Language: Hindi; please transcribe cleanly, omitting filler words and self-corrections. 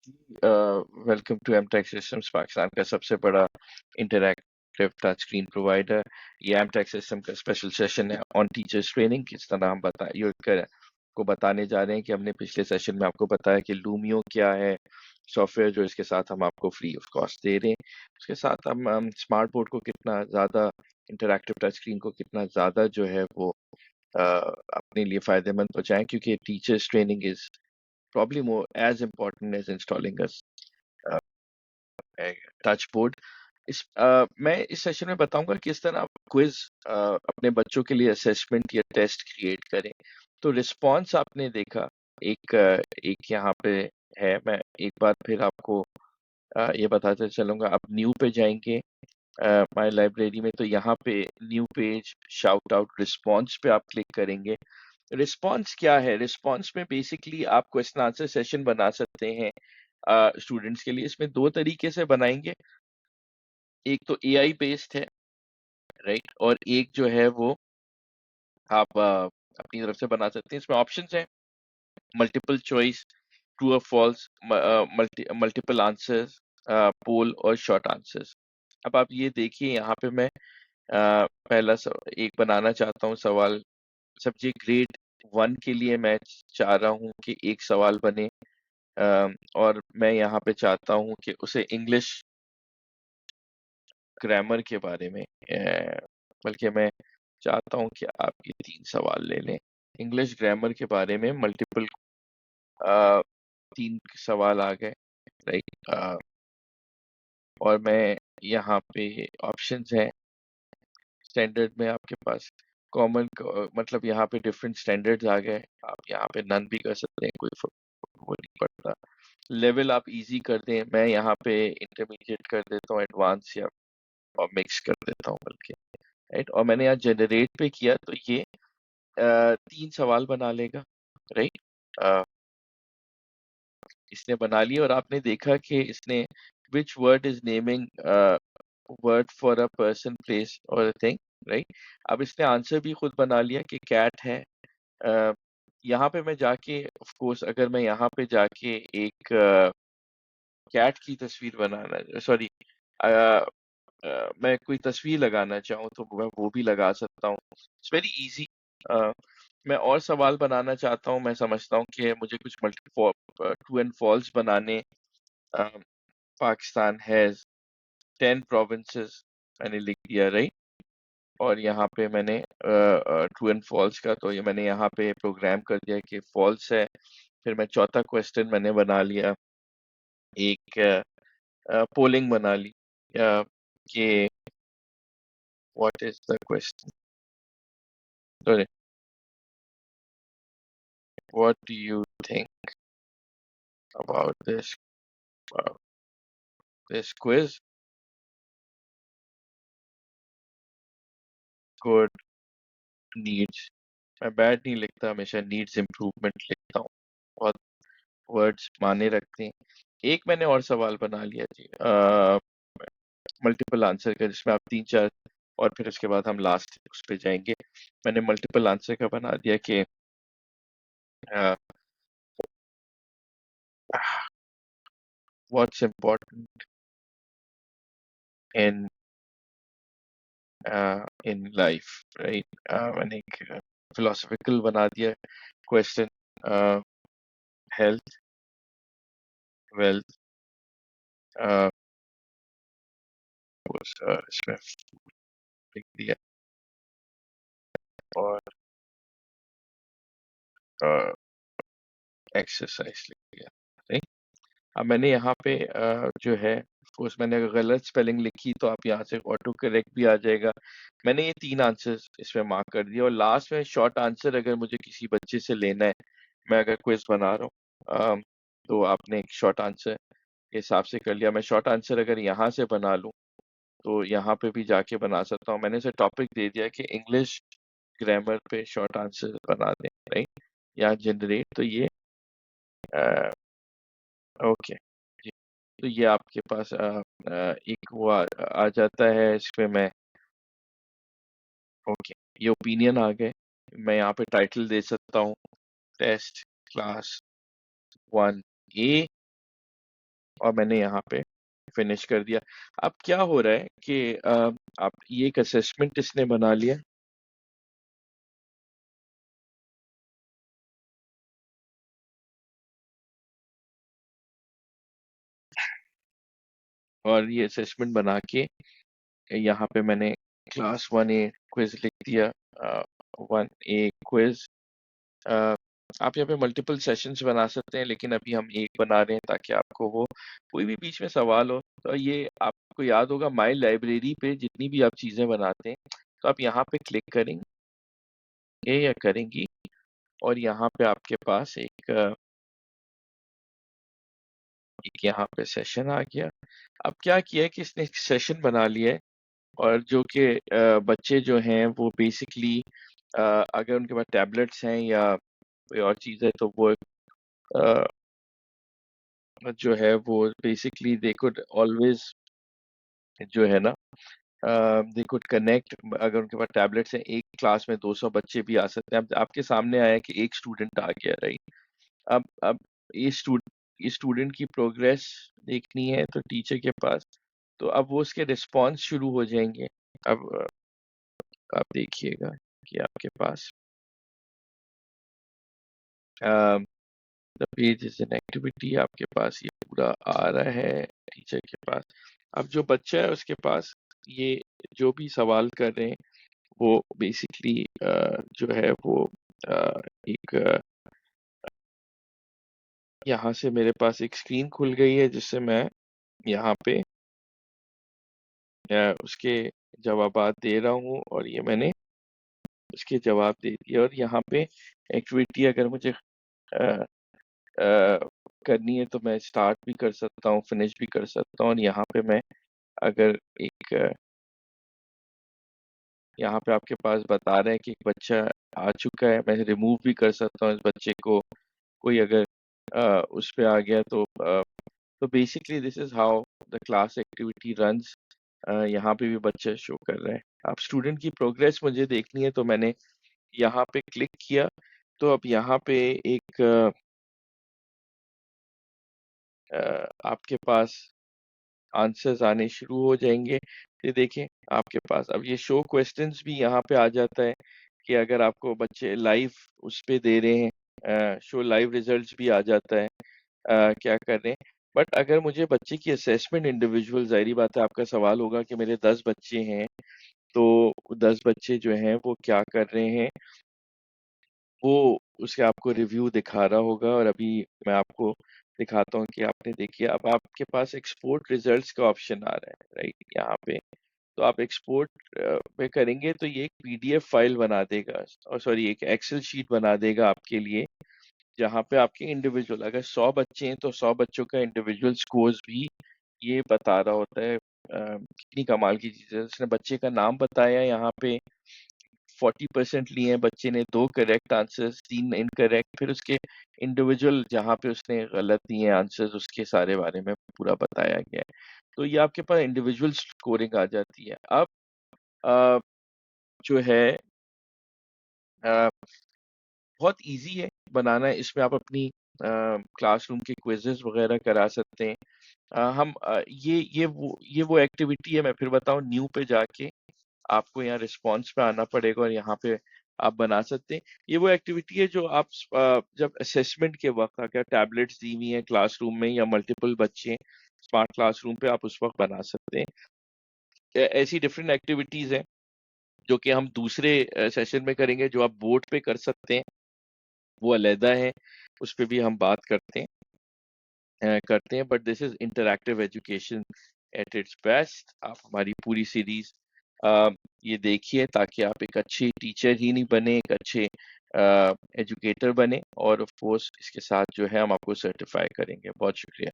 Welcome to Emtech systems, Pakistan का सबसे बड़ा इंटरैक्टिव टच स्क्रीन प्रोवाइडर। ये एमटेक सिस्टम का स्पेशल सेशन है ऑन टीचर्स ट्रेनिंग। किस तरह हम को बताने जा रहे हैं कि हमने पिछले सेशन में आपको बताया कि लूमियो क्या है, सॉफ्टवेयर जो इसके साथ हम आपको फ्री ऑफ कॉस्ट दे रहे हैं। उसके साथ हम स्मार्ट बोर्ड को कितना ज़्यादा, इंटरैक्टिव टच स्क्रीन को कितना ज़्यादा जो है वो अपने लिए फ़ायदेमंद पहुँचाएँ, क्योंकि teachers training is probably more as important as installing a touch board. मैं इस सेशन में बताऊंगा किस तरह आप क्विज अपने बच्चों के लिए असेसमेंट या टेस्ट क्रिएट करें। तो रिस्पांस आपने देखा, एक यहाँ पे है। मैं एक बार फिर आपको ये बताते चलूंगा। आप न्यू पे जाएंगे माय लाइब्रेरी में, तो यहाँ पे new page, shout out, response पे आप क्लिक करेंगे। रिस्पांस क्या है? रिस्पांस में बेसिकली आप क्वेश्चन आंसर सेशन बना सकते हैं स्टूडेंट्स के लिए। इसमें दो तरीके से बनाएंगे, एक तो एआई बेस्ड है, राइट, और एक जो है वो आप अपनी तरफ से बना सकते हैं। इसमें ऑप्शंस हैं, मल्टीपल चॉइस, ट्रू और फॉल्स, मल्टीपल आंसर्स, पोल और शॉर्ट आंसर्स। अब आप ये देखिए, यहाँ पे मैं पहला एक बनाना चाहता हूँ सवाल। सब्जेक्ट ग्रेड 1 के लिए मैं चाह रहा हूँ कि एक सवाल बने, और मैं यहाँ पे चाहता हूँ कि उसे इंग्लिश ग्रामर के बारे में, बल्कि मैं चाहता हूँ कि आप ये 3 सवाल ले लें। इंग्लिश ग्रामर के बारे में मल्टीपल 3 सवाल आ गए, राइट। और मैं यहाँ पे ऑप्शंस हैं, स्टैंडर्ड में आपके पास कॉमन, मतलब यहाँ पे डिफरेंट स्टैंडर्ड्स आ गए। आप यहाँ पे नन भी कर सकते हैं, कोई वो नहीं पड़ता। लेवल आप इजी कर दें, मैं यहाँ पे इंटरमीडिएट कर देता हूँ, एडवांस या और मिक्स कर देता हूँ बल्कि, राइट। और मैंने यहाँ जनरेट पे किया तो ये 3 सवाल बना लेगा, राइट। इसने बना लिया और आपने देखा कि इसने which word is naming word for a person, place और अ थिंग, राइट। अब इसने आंसर भी खुद बना लिया कि कैट है। यहाँ पे मैं जाके, ऑफ कोर्स अगर मैं यहाँ पे जाके एक कैट की तस्वीर बनाना, सॉरी, मैं कोई तस्वीर लगाना चाहूँ तो मैं वो भी लगा सकता हूँ। It's very easy. मैं और सवाल बनाना चाहता हूँ, मैं समझता हूँ कि मुझे कुछ ट्रू एंड फॉल्स बनाने। अ, पाकिस्तान हैज 10 प्रोविंसेस, मैंने लिख दिया, राइट। और यहाँ पे मैंने ट्रू एंड फॉल्स का, तो ये मैंने यहाँ पे प्रोग्राम कर दिया कि फॉल्स है। फिर मैं चौथा क्वेश्चन मैंने बना लिया, एक पोलिंग बना ली कि what is the question, sorry, what do you think about this quiz good needs. मैं बैड नहीं लिखता, हमेशा नीड्स इम्प्रूवमेंट लिखता हूँ, बहुत वर्ड्स माने रखते हैं। एक मैंने और सवाल बना लिया जी, मल्टीपल आंसर का, जिसमें आप 3-4, और फिर उसके बाद हम लास्ट उस पे जाएंगे। मैंने मल्टीपल आंसर का बना दिया कि what's important in in life, right. मैंने एक फिलोसफिकल बना दिया क्वेश्चन, हेल्थ, वेल्थ, इसमें लिख दिया, और एक्सरसाइज लिख दिया, राइट। अब मैंने यहाँ पे जो है, कोर्स मैंने अगर गलत स्पेलिंग लिखी तो आप यहाँ से ऑटो करेक्ट भी आ जाएगा। मैंने ये 3 आंसर्स इसमें मार्क कर दिया, और लास्ट में शॉर्ट आंसर अगर मुझे किसी बच्चे से लेना है, मैं अगर क्विज बना रहा हूँ, तो आपने एक शॉर्ट आंसर के हिसाब से कर लिया। मैं शॉर्ट आंसर अगर यहाँ से बना लूँ तो यहाँ पे भी जाके बना सकता हूँ। मैंने इसे टॉपिक दे दिया कि इंग्लिश ग्रामर पे शॉर्ट आंसर बना दें, राइट। यहाँ जनरेट, तो ये ओके जी। तो ये आपके पास एक वो आ जाता है। इस पे मैं, ओके, ये ओपिनियन आ गए। मैं यहाँ पे टाइटल दे सकता हूँ, टेस्ट क्लास 1A, और मैंने यहाँ पे फिनिश कर दिया। अब क्या हो रहा है कि आप ये एक असेसमेंट इसने बना लिया और ये असेसमेंट बना के यहाँ पे मैंने क्लास 1A क्विज लिख दिया। 1A quiz. आप यहाँ पे मल्टीपल सेशंस बना सकते हैं, लेकिन अभी हम एक बना रहे हैं ताकि आपको वो कोई भी बीच में सवाल हो तो ये आपको याद होगा माई लाइब्रेरी पे जितनी भी आप चीजें बनाते हैं तो आप यहाँ पे क्लिक करेंगे या करेंगी और यहाँ पे आपके पास एक यहाँ पे सेशन आ गया। अब क्या किया है कि इसने एक सेशन बना लिया है और जो कि बच्चे जो हैं वो बेसिकली अगर उनके पास टैबलेट्स हैं या कोई और चीज़ है तो वो अ, जो है वो बेसिकली दे कुड ऑलवेज जो है ना दे कुड कनेक्ट। अगर उनके पास टैबलेट्स हैं, एक क्लास में 200 बच्चे भी आ सकते हैं। अब आपके सामने आया कि एक स्टूडेंट आ गया, राइट? अब ये स्टूडेंट की प्रोग्रेस देखनी है तो टीचर के पास, तो अब वो उसके रिस्पॉन्स शुरू हो जाएंगे। अब आप देखिएगा कि आपके पास the page is an activity, आपके पास ये पूरा आ रहा है टीचर के पास। अब जो बच्चा है उसके पास ये जो भी सवाल कर रहे हैं वो बेसिकली जो है वो एक यहाँ से मेरे पास एक स्क्रीन खुल गई है जिससे मैं यहाँ पे उसके जवाबात दे रहा हूँ और ये मैंने उसके जवाब दे दिए। और यहाँ पे एक्टिविटी अगर मुझे करनी है तो मैं स्टार्ट भी कर सकता हूँ, फिनिश भी कर सकता हूँ। और यहाँ पे मैं अगर यहाँ पे आपके पास बता रहे हैं कि एक बच्चा आ चुका है, मैं रिमूव भी कर सकता हूँ इस बच्चे को। कोई अगर उस पे आ गया तो basically this is how the class activity runs. यहाँ पे भी बच्चे शो कर रहे हैं। अब स्टूडेंट की प्रोग्रेस मुझे देखनी है तो मैंने यहाँ पे क्लिक किया तो अब यहाँ पे एक आपके पास आंसर्स आने शुरू हो जाएंगे। ये देखें आपके पास अब ये शो क्वेश्चंस भी यहाँ पे आ जाता है कि अगर आपको बच्चे लाइव उस पे दे रहे हैं, शो लाइव रिजल्ट्स भी आ जाता है क्या कर रहे हैं। बट अगर मुझे बच्चे की असेसमेंट इंडिविजुअल, जाहिर बात है आपका सवाल होगा कि मेरे 10 बच्चे हैं तो 10 बच्चे जो हैं वो क्या कर रहे हैं, वो उसके आपको रिव्यू दिखा रहा होगा। और अभी मैं आपको दिखाता हूँ कि आपने देखिए अब आपके पास एक्सपोर्ट रिजल्ट्स का ऑप्शन आ रहा है, राइट? यहाँ पे तो आप एक्सपोर्ट पे करेंगे तो ये एक पीडीएफ फाइल बना देगा, और सॉरी एक एक्सेल शीट बना देगा आपके लिए, जहाँ पे आपके इंडिविजुअल अगर 100 बच्चे हैं तो 100 बच्चों का इंडिविजुअल स्कोर्स भी ये बता रहा होता है। कितनी कमाल की चीज़ है, उसने बच्चे का नाम बताया यहाँ पे। 40% लिए हैं बच्चे ने, 2 करेक्ट आंसर्स, 3 इनकरेक्ट। फिर उसके इंडिविजुअल जहाँ पे उसने गलत दिए आंसर्स उसके सारे बारे में पूरा बताया गया है। तो ये आपके पास इंडिविजुअल स्कोरिंग आ जाती है। अब अ, जो है अ, बहुत इजी है बनाना। इसमें आप अपनी क्लासरूम के क्विजेस वगैरह करा सकते हैं। ये वो एक्टिविटी है। मैं फिर बताऊं, न्यू पे जाके आपको यहाँ रिस्पॉन्स पे आना पड़ेगा और यहाँ पे आप बना सकते हैं। ये वो एक्टिविटी है जो आप जब असेसमेंट के वक्त अगर टैबलेट्स दी हुई हैं क्लासरूम में या मल्टीपल बच्चे स्मार्ट क्लासरूम पे, आप उस वक्त बना सकते हैं। ऐसी डिफरेंट एक्टिविटीज हैं जो कि हम दूसरे सेशन में करेंगे, जो आप बोर्ड पे कर सकते हैं, वो अलहदा है, उस पे भी हम बात करते हैं। But this is interactive education at its best. आप हमारी पूरी सीरीज ये देखिए ताकि आप एक अच्छे टीचर ही नहीं बने, एक अच्छे एजुकेटर बने। और ऑफ कोर्स इसके साथ जो है हम आपको सर्टिफाई करेंगे। बहुत शुक्रिया।